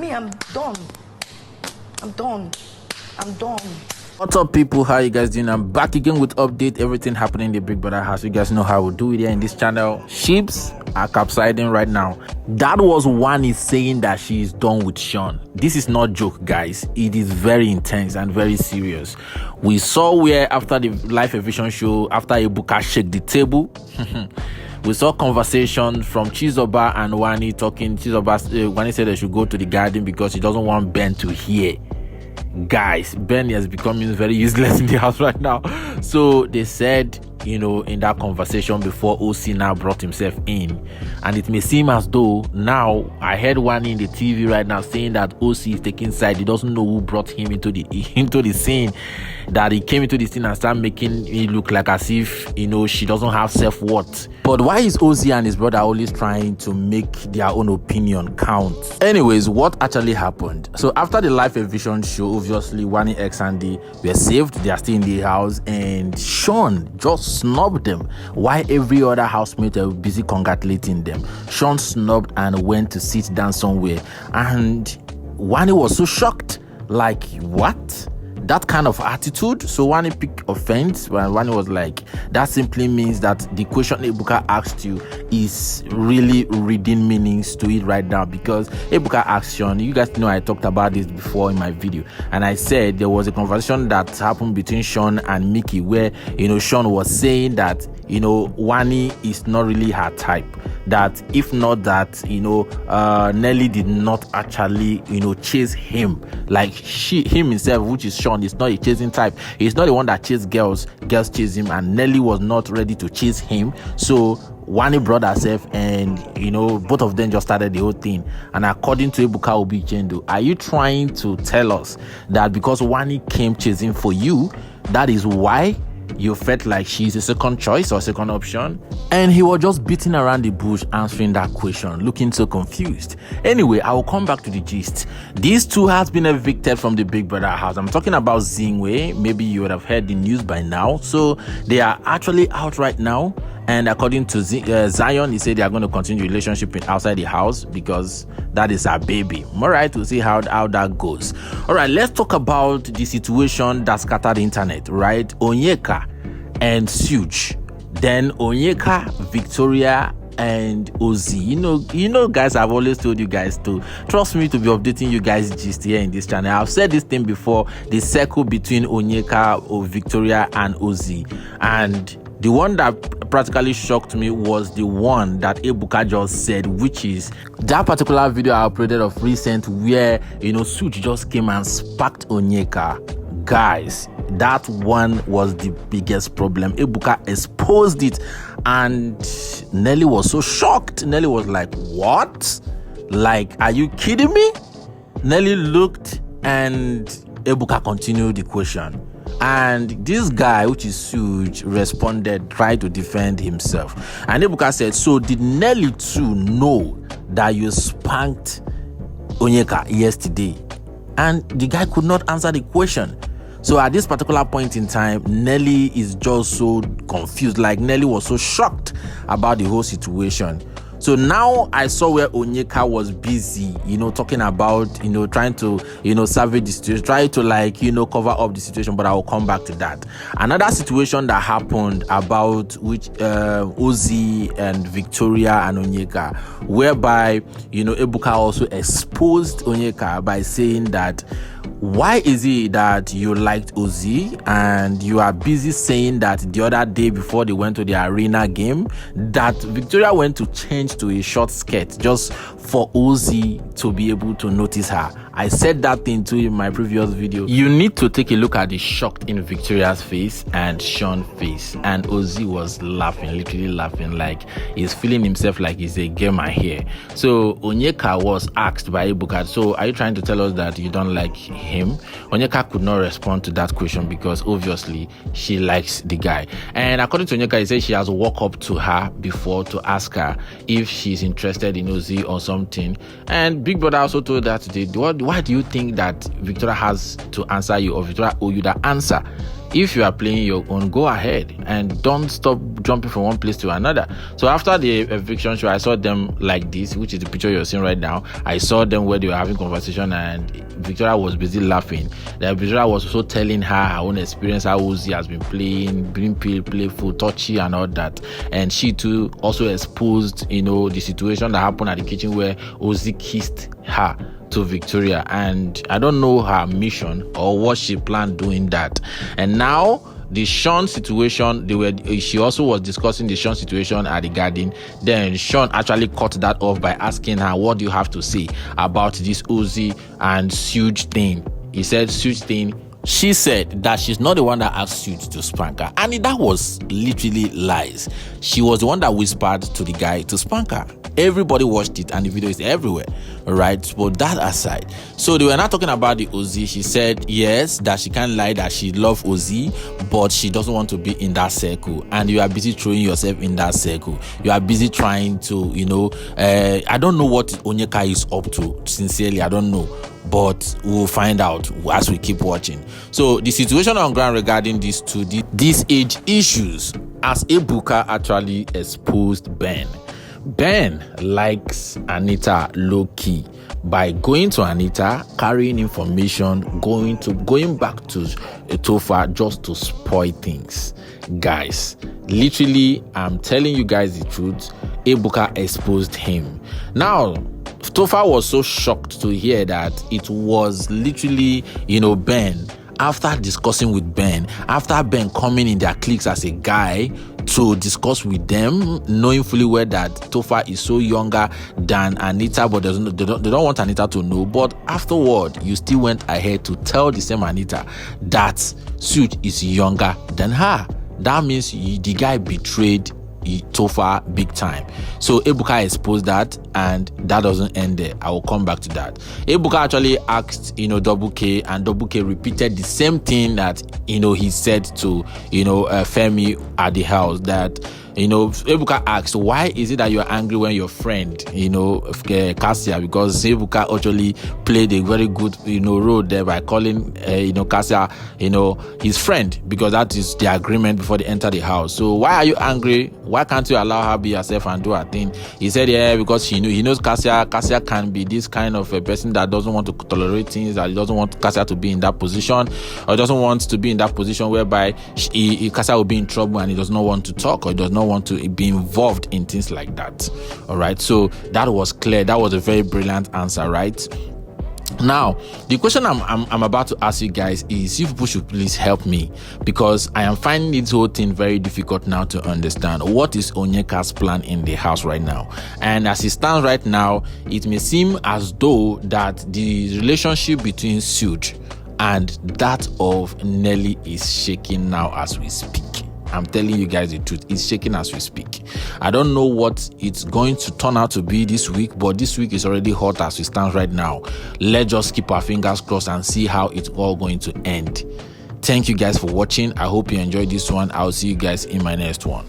Me, I'm done. I'm done. What's up, people? How you guys doing? I'm back again with update everything happening in the Big Brother house. You guys know how we do it here in this channel. Ships are capsizing right now. That was Wanni saying that she is done with Shaun. This is not joke, guys. It is very intense and very serious. We saw where after the live eviction show, after Ebuka shake the table, we saw conversation from Chizoba and Wanni talking. Wanni said they should go to the garden because he doesn't want Ben to hear. Guys, Ben is becoming very useless in the house right now. So they said, you know, in that conversation before Ozee now brought himself in, and it may seem as though now I heard Wanni in the TV right now saying that Ozee is taking side. He doesn't know who brought him into the scene, that he came into the scene and started making it look like as if, you know, she doesn't have self-worth. But why is Ozee and his brother always trying to make their own opinion count? Anyways, what actually happened? So after the live eviction show, obviously Wanni X and they were saved. They are still in the house, and Shaun just snubbed them while every other housemate were busy congratulating them. Shaun snubbed and went to sit down somewhere, and Wanni was so shocked, like, what? That kind of attitude? So Wanni picked offense when Wanni was like, that simply means that the question Ebuka asked you is really reading meanings to it right now, because Ebuka asked Shaun. You guys know I talked about this before in my video, and I said there was a conversation that happened between Shaun and Mickey where, you know, Shaun was saying that, you know, Wanni is not really her type, that if not that, you know, Nelly did not actually, you know, chase him like him himself, which is Shaun, is not a chasing type. He's not the one that chases girls chase him, and Nelly was not ready to chase him. So Wanni brought herself, and, you know, both of them just started the whole thing. And according to Ebuka Obi Chendo, are you trying to tell us that because Wanni came chasing for you, that is why you felt like she's a second choice or second option? And he was just beating around the bush answering that question, looking so confused. Anyway, I will come back to the gist. These two has been evicted from the Big Brother house. I'm talking about Zingwe. Maybe you would have heard the news by now. So they are actually out right now, and according to Zion, he said they are going to continue the relationship outside the house because that is our baby. All right, we'll see how that goes. All right, let's talk about the situation that scattered the internet, right? Onyeka and Sooj. Then Onyeka, Victoria, and Ozee. You know, guys, I've always told you guys to trust me to be updating you guys gist here in this channel. I've said this thing before, the circle between Onyeka, or Victoria, and Ozee. And the one that practically shocked me was the one that Ebuka just said, which is that particular video I uploaded of recent where, you know, Sooj just came and sparked Onyeka. Guys, that one was the biggest problem. Ebuka exposed it, and Nelly was so shocked. Nelly was like, what? Like, are you kidding me? Nelly looked, and Ebuka continued the question. And this guy, which is Sooj, responded, tried to defend himself. And Ebuka said, so did Nelly too know that you spanked Onyeka yesterday? And the guy could not answer the question. So at this particular point in time, Nelly is just so confused. Like, Nelly was so shocked about the whole situation. So now I saw where Onyeka was busy, you know, talking about, you know, trying to, you know, salvage the situation, trying to, like, you know, cover up the situation, but I will come back to that. Another situation that happened about which Ozee and Victoria and Onyeka, whereby, you know, Ebuka also exposed Onyeka by saying that, why is it that you liked Ozee and you are busy saying that the other day before they went to the arena game that Victoria went to change to a short skirt just for Ozee to be able to notice her? I said that thing too in my previous video. You need to take a look at the shock in Victoria's face and Shaun's face, and Ozee was laughing, literally laughing, like he's feeling himself like he's a gamer here. So Onyeka was asked by Ebuka, so are you trying to tell us that you don't like him? Onyeka could not respond to that question because obviously she likes the guy. And according to Onyeka, he said she has walked up to her before to ask her if she's interested in Ozee or something. And Big Brother also told her today, why do you think that Victoria has to answer you, or Victoria owe you the answer? If you are playing your own, go ahead and don't stop jumping from one place to another. So after the eviction show, I saw them like this, which is the picture you're seeing right now. I saw them where they were having conversation, and Victoria was busy laughing. That Victoria was also telling her own experience, how Ozee has been playing, being playful, touchy, and all that. And she too also exposed, the situation that happened at the kitchen where Ozee kissed her to Victoria, and I don't know her mission or what she planned doing that. And now the Shaun situation, she also was discussing the Shaun situation at the garden. Then Shaun actually cut that off by asking her, what do you have to say about this Ozee and Sooj thing? He said Sooj thing. She said that she's not the one that asked Sooj to spank her, and that was literally lies. She was the one that whispered to the guy to spank her. Everybody watched it and the video is everywhere, right? But that aside, so they were not talking about the Ozee. She said yes, that she can't lie, that she loves Ozee, but she doesn't want to be in that circle, and you are busy throwing yourself in that circle. You are busy trying to, I don't know what Onyeka is up to, sincerely, I don't know, but we'll find out as we keep watching. So the situation on ground regarding these age issues, as Ebuka actually exposed Ben. Ben likes Anita low-key by going to Anita, carrying information, going back to Tofa just to spoil things. Guys, literally, I'm telling you guys the truth. Ebuka exposed him. Now, Tofa was so shocked to hear that it was literally, Ben. After discussing with Ben, after Ben coming in their cliques as a guy to discuss with them, knowing fully well that Tofa is so younger than Anita, but they don't want Anita to know. But afterward, you still went ahead to tell the same Anita that Sooj is younger than her. That means the guy betrayed Tofa big time. So Ebuka exposed that, and that doesn't end there. I will come back to that. Ebuka actually asked Double K, and Double K repeated the same thing that he said to Femi at the house, that Ebuka asked, why is it that you're angry when your friend Cassia, because Ebuka actually played a very good role there by calling Cassia his friend, because that is the agreement before they enter the house. So why are you angry? Why can't you allow her be herself and do her thing? He said, yeah, because he knows Cassia can be this kind of a person that doesn't want to tolerate things, that he doesn't want Cassia to be in that position, or doesn't want to be in that position whereby Cassia will be in trouble, and he does not want to talk, or he does not want to be involved in things like that. All right, so that was clear. That was a very brilliant answer, right? Now, the question I'm about to ask you guys is, if people should please help me, because I am finding this whole thing very difficult now to understand. What is Onyeka's plan in the house right now? And as it stands right now, it may seem as though that the relationship between Sooj and that of Nelly is shaking now as we speak. I'm telling you guys the truth, it's shaking as we speak. I don't know what it's going to turn out to be this week, but this week is already hot as we stand right now. Let's just keep our fingers crossed and see how it's all going to end. Thank you guys for watching. I hope you enjoyed this one. I'll see you guys in my next one.